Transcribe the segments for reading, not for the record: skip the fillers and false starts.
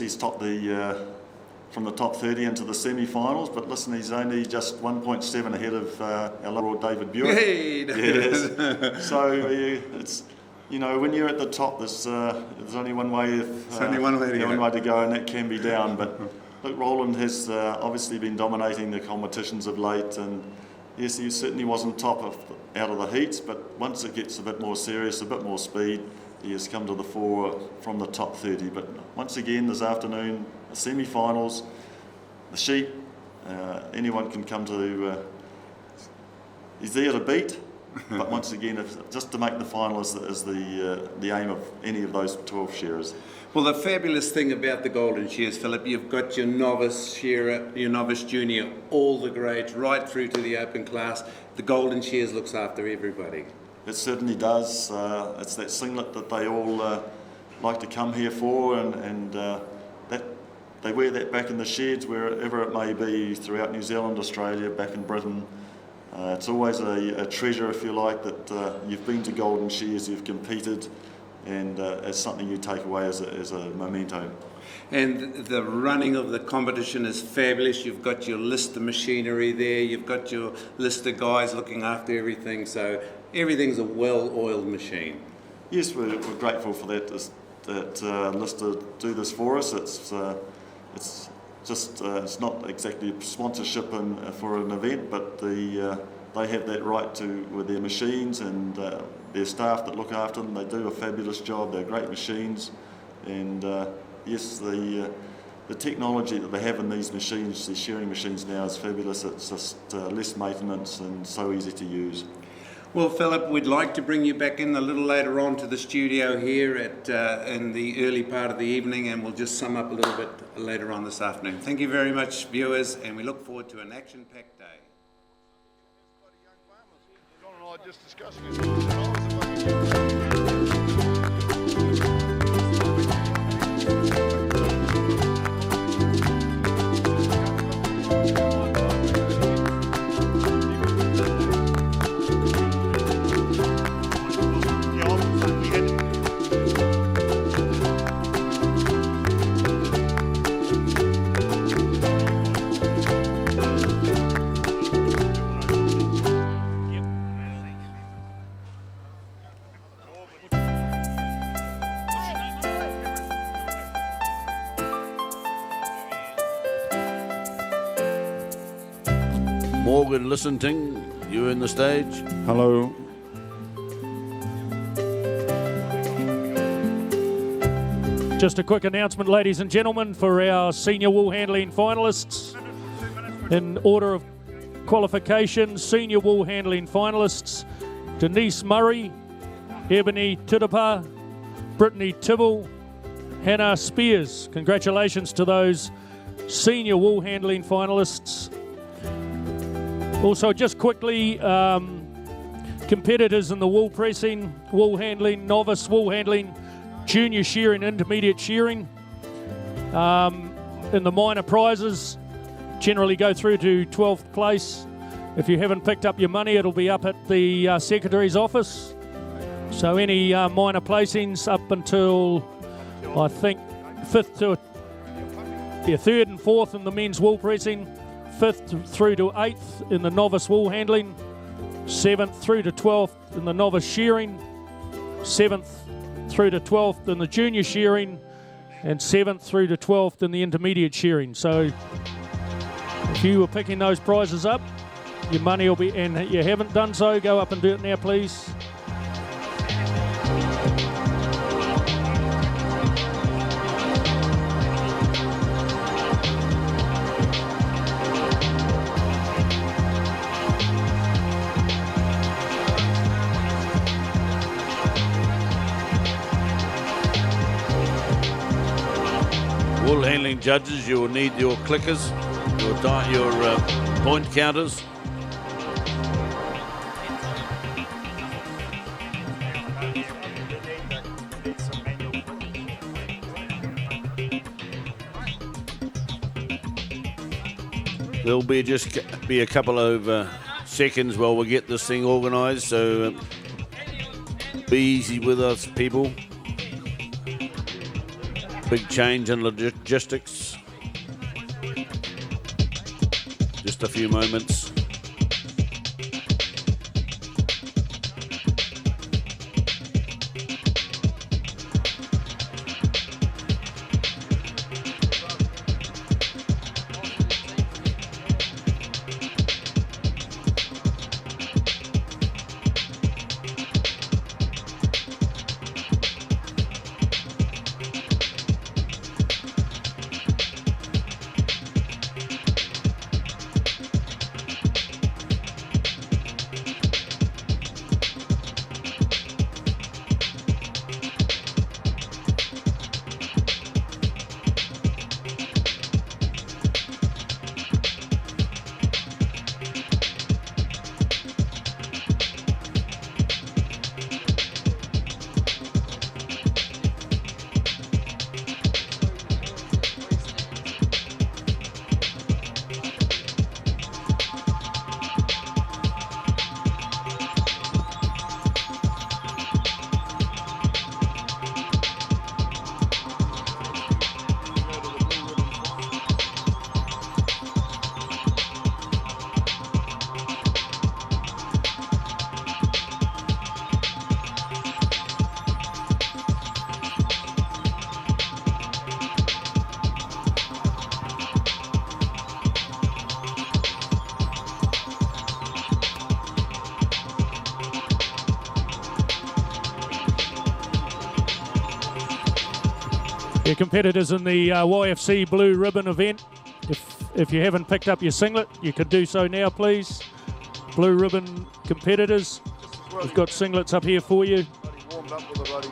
he's topped the from the top 30 into the semi-finals, but listen, he's only just 1.7 ahead of our Lord David Buick. Hey! Yes. So it's, you know, when you're at the top, there's only one way. One way to go, and that can be down. But look, Roland has obviously been dominating the competitions of late, and yes, he certainly wasn't top out of the heats, but once it gets a bit more serious, a bit more speed, he has come to the fore from the top 30. But once again, this afternoon, the semi-finals, the sheep, anyone can come to. He's there to beat, but once again, just to make the final is the aim of any of those 12 shearers. Well, the fabulous thing about the Golden Shears, Philip, you've got your novice shearer, your novice junior, all the grades, right through to the open class. The Golden Shears looks after everybody. It certainly does. It's that singlet that they all like to come here for, and that they wear that back in the sheds wherever it may be throughout New Zealand, Australia, back in Britain. It's always a treasure, if you like, that you've been to Golden Shears, you've competed, and it's something you take away as a memento. And the running of the competition is fabulous. You've got your list of machinery there, you've got your list of guys looking after everything, so everything's a well-oiled machine. Yes, we're grateful for that list to do this for us. It's just it's not exactly sponsorship for an event, but they have that right to with their machines and their staff that look after them. They do a fabulous job. They're great machines, and yes, the technology that they have in these machines, these shearing machines now, is fabulous. It's just less maintenance and so easy to use. Well, Philip, we'd like to bring you back in a little later on to the studio here in the early part of the evening, and we'll just sum up a little bit later on this afternoon. Thank you very much, viewers, and we look forward to an action-packed day. John and I just discussing it. Morgan Lissenting, you in the stage. Hello. Just a quick announcement, ladies and gentlemen, for our senior wool handling finalists. In order of qualification, senior wool handling finalists: Denise Murray, Ebony Tidapa, Brittany Tibble, Hannah Spears. Congratulations to those senior wool handling finalists. Also, just quickly, competitors in the wool pressing, wool handling, novice wool handling, junior shearing, intermediate shearing. In the minor prizes, generally go through to 12th place. If you haven't picked up your money, it'll be up at the Secretary's office. So any minor placings up until, I think, 3rd and 4th in the men's wool pressing, 5th through to 8th in the novice wool handling, 7th through to 12th in the novice shearing, 7th through to 12th in the junior shearing, and 7th through to 12th in the intermediate shearing. So if you were picking those prizes up, your money will be, and you haven't done so, go up and do it now, please. Wool handling judges, you will need your clickers, your point counters. There'll be just be a couple of seconds while we get this thing organised, so be easy with us, people. big change in logistics. Just a few moments. Your competitors in the YFC Blue Ribbon event, if you haven't picked up your singlet, you could do so now, please. Blue Ribbon competitors, we've got singlets up here for you. Warmed up with a bloody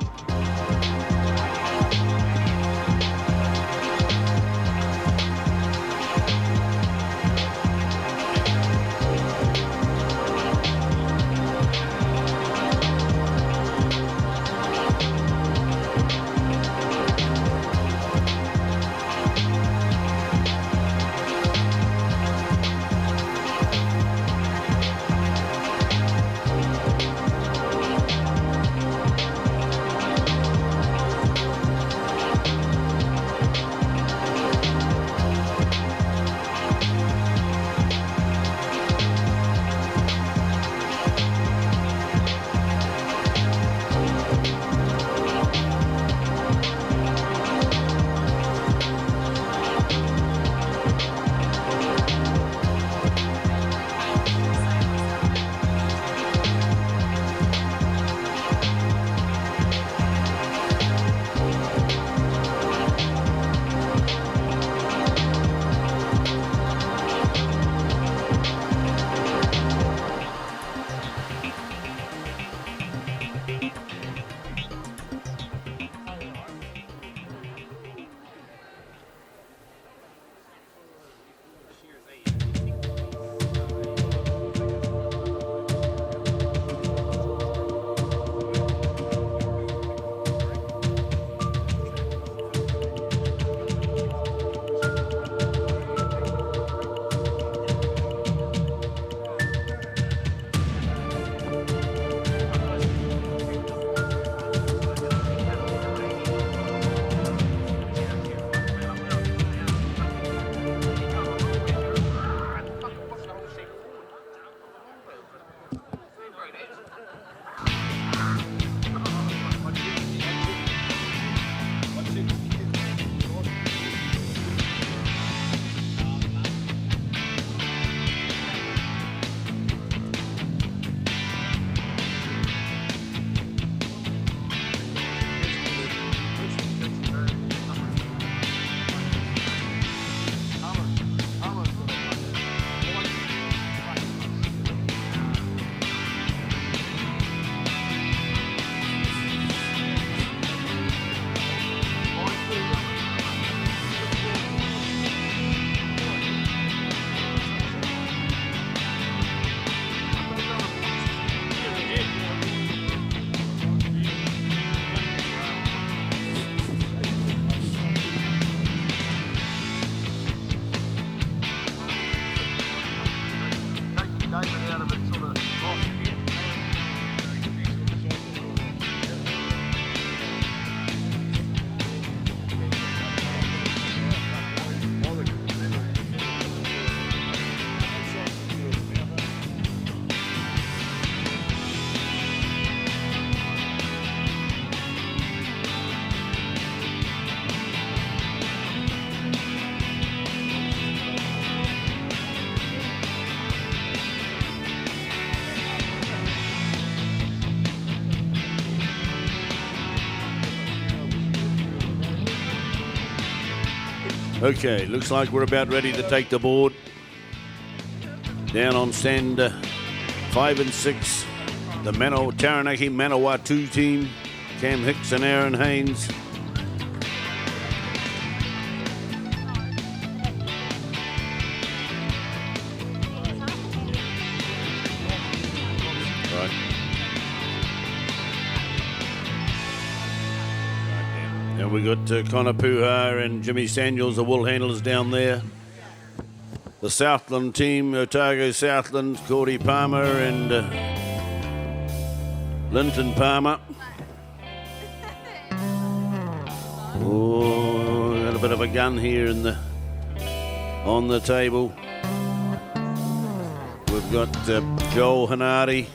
Okay, looks like we're about ready to take the board. Down on stand 5 and 6, the Taranaki Manawatu team, Cam Hicks and Aaron Haynes. Right. And we got Connor Puha and Jimmy Samuels, the wool handlers down there. The Southland team, Otago Southland, Cordy Palmer and Linton Palmer. Oh, got a bit of a gun here on the table. We've got Joel Hanardi.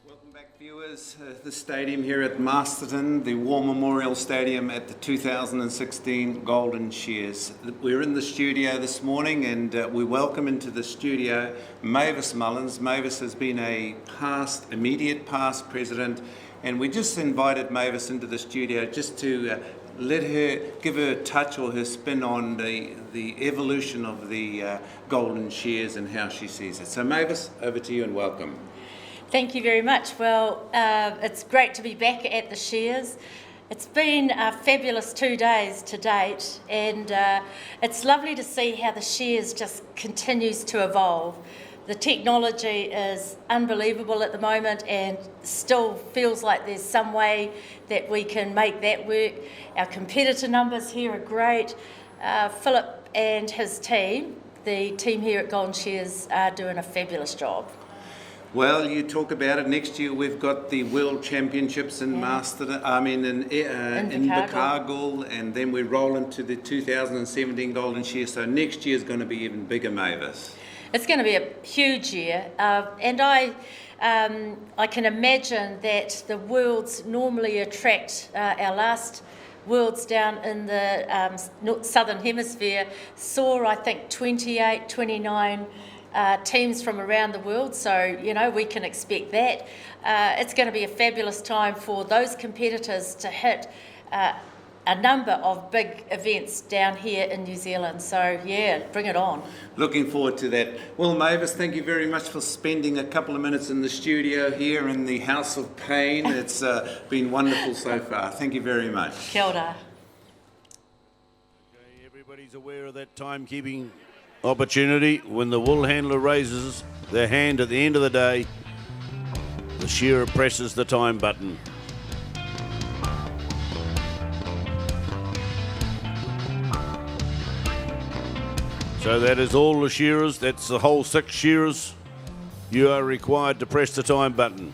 Welcome back, viewers. The stadium here at Masterton, the War Memorial Stadium at the 2016 Golden Shears. We're in the studio this morning, and we welcome into the studio Mavis Mullins. Mavis has been a immediate past president, and we just invited Mavis into the studio just to let her give her touch or her spin on the evolution of the Golden Shears and how she sees it. So Mavis, over to you and welcome. Thank you very much. Well, it's great to be back at the Shears. It's been a fabulous 2 days to date, and it's lovely to see how the Shears just continues to evolve. The technology is unbelievable at the moment, and still feels like there's some way that we can make that work. Our competitor numbers here are great. Philip and his team, the team here at Golden Shears, are doing a fabulous job. Well, you talk about it. Next year we've got the World Championships in Masterton, in Invercargill, and then we roll into the 2017 Golden Shears. So next year is going to be even bigger, Mavis. It's going to be a huge year, and I can imagine that the Worlds normally attract our last Worlds down in the Southern Hemisphere saw, I think, 28, 29 teams from around the world, so we can expect that. It's going to be a fabulous time for those competitors to hit a number of big events down here in New Zealand, so yeah, bring it on. Looking forward to that. Well, Mavis, thank you very much for spending a couple of minutes in the studio here in the House of Pain. It's been wonderful so far. Thank you very much. Kia ora. Okay, everybody's aware of that timekeeping opportunity. When the wool handler raises their hand at the end of the day, the shearer presses the time button. So that is all the shearers, that's the whole 6 shearers. You are required to press the time button.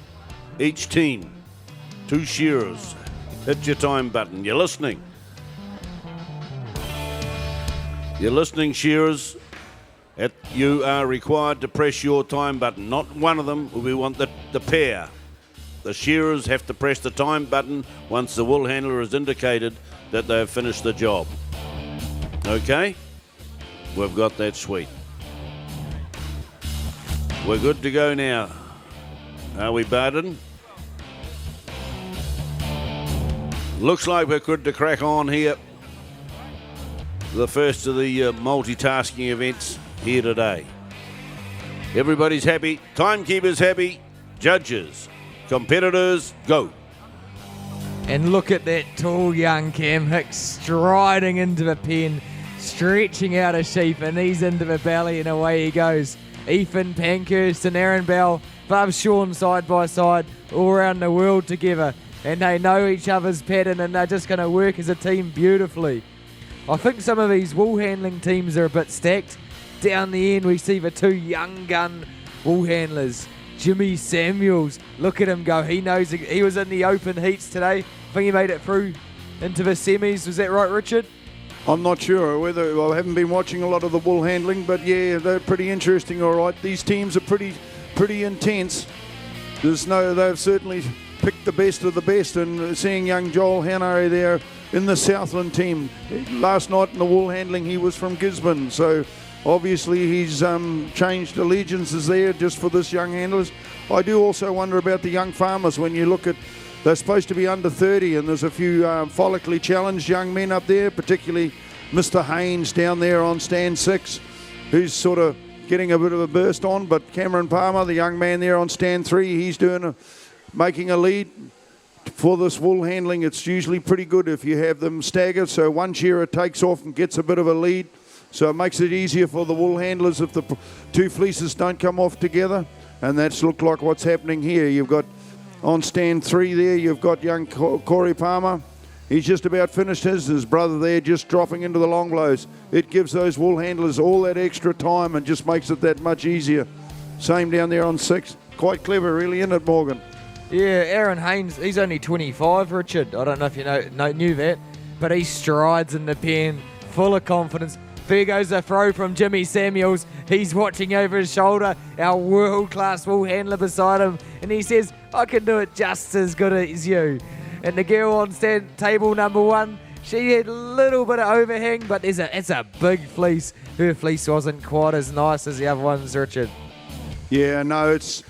Each team, 2 shearers, hit your time button. You're listening. You're listening, shearers. You are required to press your time button. Not one of them, we want the pair. The shearers have to press the time button once the wool handler has indicated that they have finished the job. Okay? We've got that sweet. We're good to go now. Are we, Barden? Looks like we're good to crack on here. The first of the multitasking events here today. Everybody's happy. Timekeepers happy. Judges. Competitors, go. And look at that tall young Cam Hicks striding into the pen, stretching out a sheep, and he's into the belly, and away he goes. Ethan Pankhurst and Aaron Bell, Bob Sean side by side, all around the world together, and they know each other's pattern, and they're just going to work as a team beautifully. I think some of these wool handling teams are a bit stacked. Down the end we see the 2 young gun wool handlers. Jimmy Samuels, look at him go. He knows he was in the open heats today. I think he made it through into the semis. Was that right, Richard? I'm not sure whether I haven't been watching a lot of the wool handling, but yeah, they're pretty interesting. All right, these teams are pretty intense. They've certainly picked the best of the best, and seeing young Joel Hanari there in the Southland team last night in the wool handling, he was from Gisborne, so obviously he's changed allegiances there just for this young handlers. I do also wonder about the young farmers when you look at they're supposed to be under 30, and there's a few follically challenged young men up there, particularly Mr. Haynes down there on stand 6, who's sort of getting a bit of a burst on. But Cameron Palmer, the young man there on stand 3, he's making a lead. For this wool handling, it's usually pretty good if you have them staggered, so one shearer takes off and gets a bit of a lead. So it makes it easier for the wool handlers if the two fleeces don't come off together. And that's looked like what's happening here. You've got on stand 3 there, you've got young Corey Palmer. He's just about finished his brother there just dropping into the long blows. It gives those wool handlers all that extra time and just makes it that much easier. Same down there on 6. Quite clever really, isn't it, Morgan? Yeah, Aaron Haynes, he's only 25, Richard. I don't know if you knew that, but he strides in the pen, full of confidence. There goes a throw from Jimmy Samuels. He's watching over his shoulder, our world-class wool handler beside him, and he says, I can do it just as good as you. And the girl on table number 1, she had a little bit of overhang, but it's a big fleece. Her fleece wasn't quite as nice as the other ones, Richard. Yeah, no, it's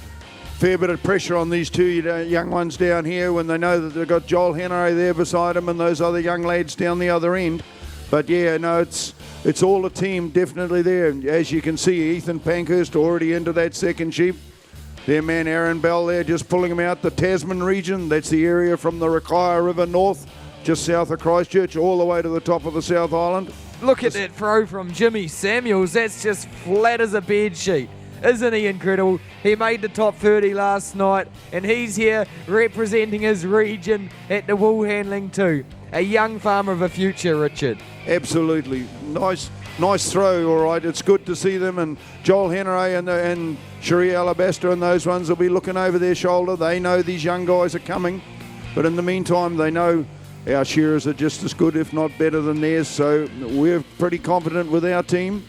fair bit of pressure on these two young ones down here when they know that they've got Joel Henry there beside them and those other young lads down the other end. But yeah, no, it's all a team definitely there. As you can see, Ethan Pankhurst already into that second sheep. Their man Aaron Bell there just pulling him out. The Tasman region, that's the area from the Rakaya River north, just south of Christchurch, all the way to the top of the South Island. Look at that throw from Jimmy Samuels. That's just flat as a bed sheet. Isn't he incredible? He made the top 30 last night, and he's here representing his region at the wool handling too. A young farmer of the future, Richard. Absolutely. Nice throw, all right. It's good to see them, and Joel Henry and Cherie Alabaster and those ones will be looking over their shoulder. They know these young guys are coming, but in the meantime, they know our shearers are just as good, if not better than theirs, so we're pretty confident with our team.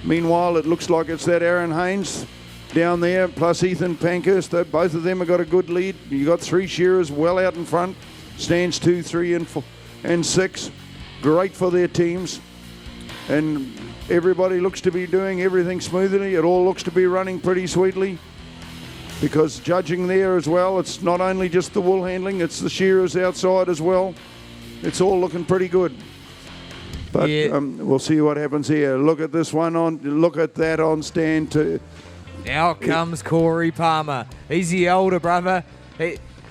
Meanwhile, it looks like it's that Aaron Haynes down there, plus Ethan Pankhurst. Both of them have got a good lead. You've got 3 shearers well out in front. Stands 2, 3 and 6. Great for their teams. And everybody looks to be doing everything smoothly. It all looks to be running pretty sweetly. Because judging there as well, it's not only just the wool handling, it's the shearers outside as well. It's all looking pretty good. But yeah. We'll see what happens here. Look at this one look at that on stand 2. Out comes Corey Palmer. He's the older brother.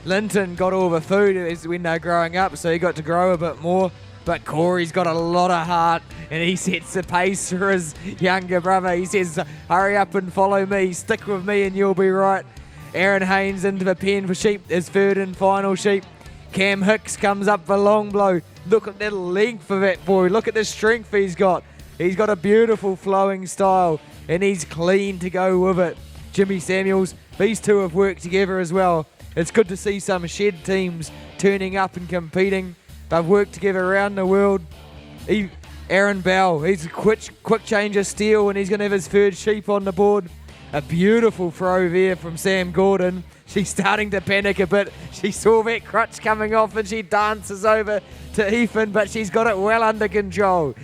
Linton got all the food when they're growing up, so he got to grow a bit more. But Corey's got a lot of heart, and he sets the pace for his younger brother. He says, hurry up and follow me. Stick with me and you'll be right. Aaron Haynes into the pen for sheep, his third and final sheep. Cam Hicks comes up for long blow. Look at the length of that boy. Look at the strength he's got. He's got a beautiful flowing style, and he's clean to go with it. Jimmy Samuels, these two have worked together as well. It's good to see some shed teams turning up and competing. They've worked together around the world. Aaron Bell, he's a quick change of steel, and he's going to have his third sheep on the board. A beautiful throw there from Sam Gordon. She's starting to panic a bit. She saw that crutch coming off and she dances over to Ethan, but she's got it well under control.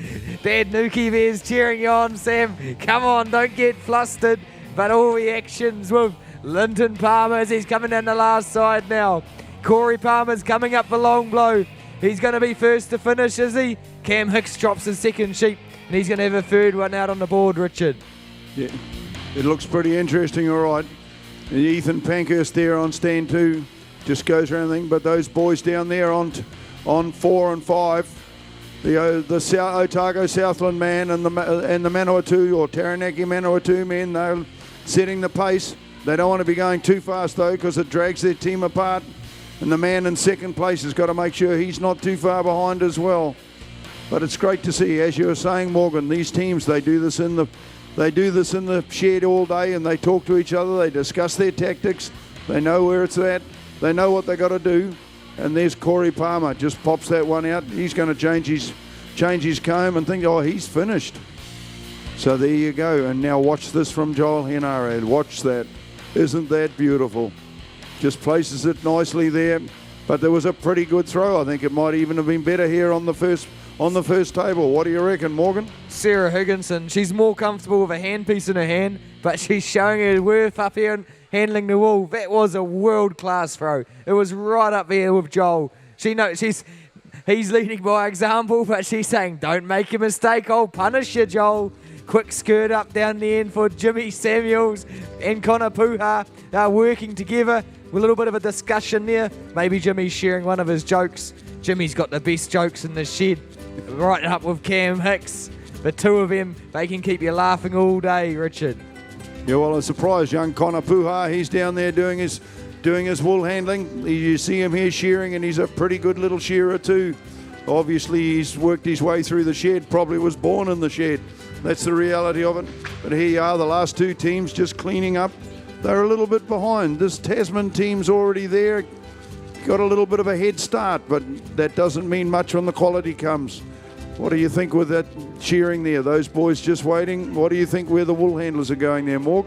Dad Nuki there's cheering you on, Sam. Come on, don't get flustered. But all the actions with Linton Palmer as he's coming down the last side now. Corey Palmer's coming up for long blow. He's going to be first to finish, is he? Cam Hicks drops his second sheep, and he's going to have a third one out on the board, Richard. Yeah, it looks pretty interesting, all right. And Ethan Pankhurst there on stand 2 just goes around the thing, but those boys down there on 4 and 5, the Otago Southland man and the Manawatu or Taranaki Manawatu men, they're setting the pace. They don't want to be going too fast though, because it drags their team apart. And the man in second place has got to make sure he's not too far behind as well. But it's great to see, as you were saying, Morgan, these teams, they do this in the shed all day, and they talk to each other, they discuss their tactics, they know where it's at, they know what they got to do. And there's Corey Palmer, just pops that one out. He's going to change his comb and think, oh, he's finished. So there you go. And now watch this from Joel Henare. Watch that. Isn't that beautiful? Just places it nicely there, but there was a pretty good throw. I think it might even have been better here on the first table. What do you reckon, Morgan? Sarah Higginson, she's more comfortable with a handpiece in her hand, but she's showing her worth up here, and handling the wool. That was a world-class throw. It was right up there with Joel. She knows he's leading by example, but she's saying, don't make a mistake, I'll punish you, Joel. Quick skirt up down the end for Jimmy Samuels and Connor Puha. They're working together. A little bit of a discussion there. Maybe Jimmy's sharing one of his jokes. Jimmy's got the best jokes in the shed. Right up with Cam Hicks. The two of them, they can keep you laughing all day, Richard. Yeah, well, I'm surprised young Connor Puha, he's down there doing his wool handling. You see him here shearing, and he's a pretty good little shearer too. Obviously, he's worked his way through the shed, probably was born in the shed. That's the reality of it. But here you are, the last two teams just cleaning up. They're a little bit behind. This Tasman team's already there. Got a little bit of a head start, but that doesn't mean much when the quality comes. What do you think with that shearing there? Those boys just waiting. What do you think where the wool handlers are going there, Morg?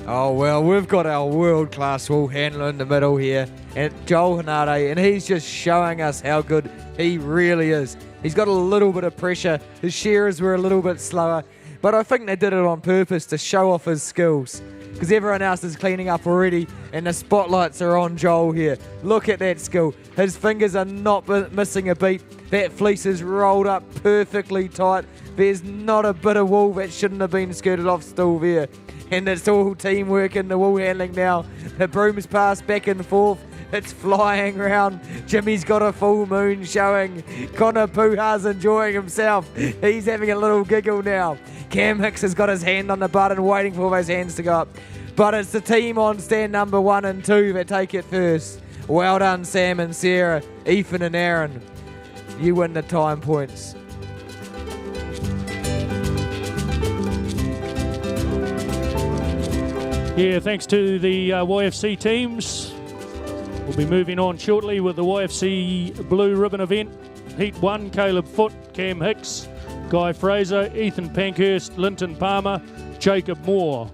Oh, well, we've got our world-class wool handler in the middle here, and Joel Hanade, and he's just showing us how good he really is. He's got a little bit of pressure. His shearers were a little bit slower, but I think they did it on purpose to show off his skills, because everyone else is cleaning up already, and the spotlights are on Joel here. Look at that skill. His fingers are not missing a beat. That fleece is rolled up perfectly tight. There's not a bit of wool that shouldn't have been skirted off still there. And it's all teamwork in the wool handling now. The brooms pass back and forth. It's flying around. Jimmy's got a full moon showing. Connor Puha's enjoying himself. He's having a little giggle now. Cam Hicks has got his hand on the button waiting for those hands to go up. But it's the team on stand number 1 and 2 that take it first. Well done, Sam and Sarah, Ethan and Aaron. You win the time points. Yeah, thanks to the YFC teams. We'll be moving on shortly with the YFC Blue Ribbon event. Heat 1, Caleb Foote, Cam Hicks, Guy Fraser, Ethan Pankhurst, Linton Palmer, Jacob Moore.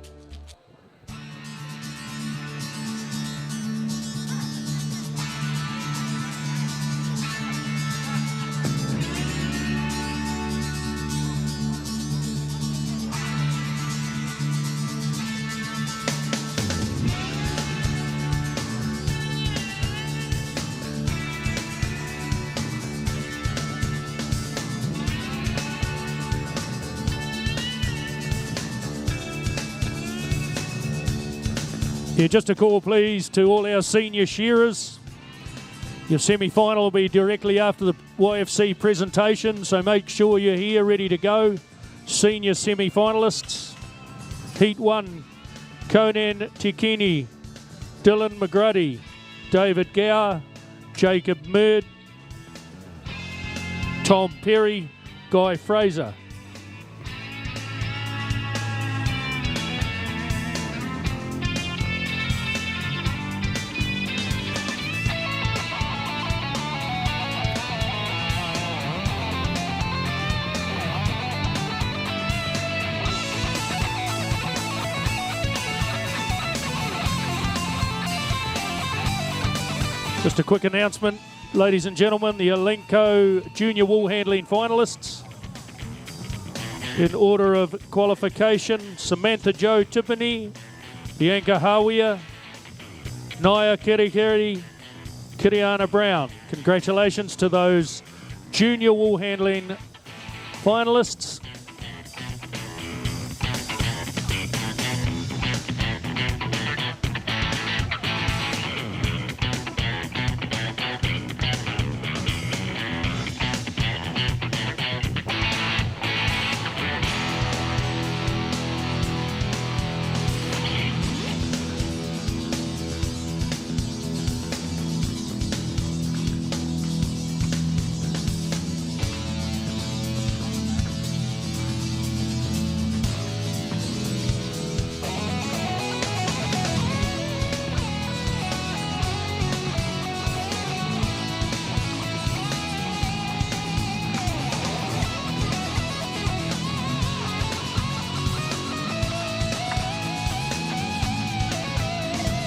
Yeah, just a call, please, to all our senior shearers. Your semi-final will be directly after the YFC presentation, so make sure you're here, ready to go. Senior semi-finalists. Heat 1, Conan Tikini, Dylan McGruddy, David Gower, Jacob Murd, Tom Perry, Guy Fraser. Just a quick announcement, ladies and gentlemen, the Elenco Junior Wool Handling finalists. In order of qualification, Samantha Jo Tiffany, Bianca Hawia, Naya Kirikiri, Kiriana Brown. Congratulations to those Junior Wool Handling finalists.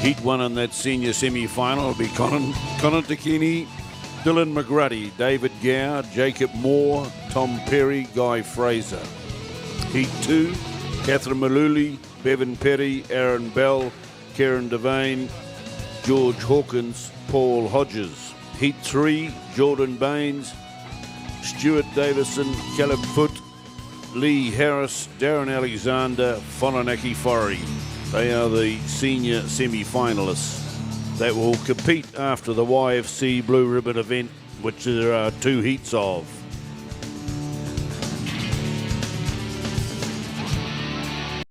Heat 1 in that senior semi-final will be Conan Tikini, Dylan McGruddy, David Gower, Jacob Moore, Tom Perry, Guy Fraser. Heat 2, Catherine Maluli, Bevan Perry, Aaron Bell, Karen Devane, George Hawkins, Paul Hodges. Heat 3, Jordan Baines, Stuart Davison, Caleb Foote, Lee Harris, Darren Alexander, Whananaki Forey. They are the senior semi-finalists that will compete after the YFC Blue Ribbon event, which there are 2 heats of.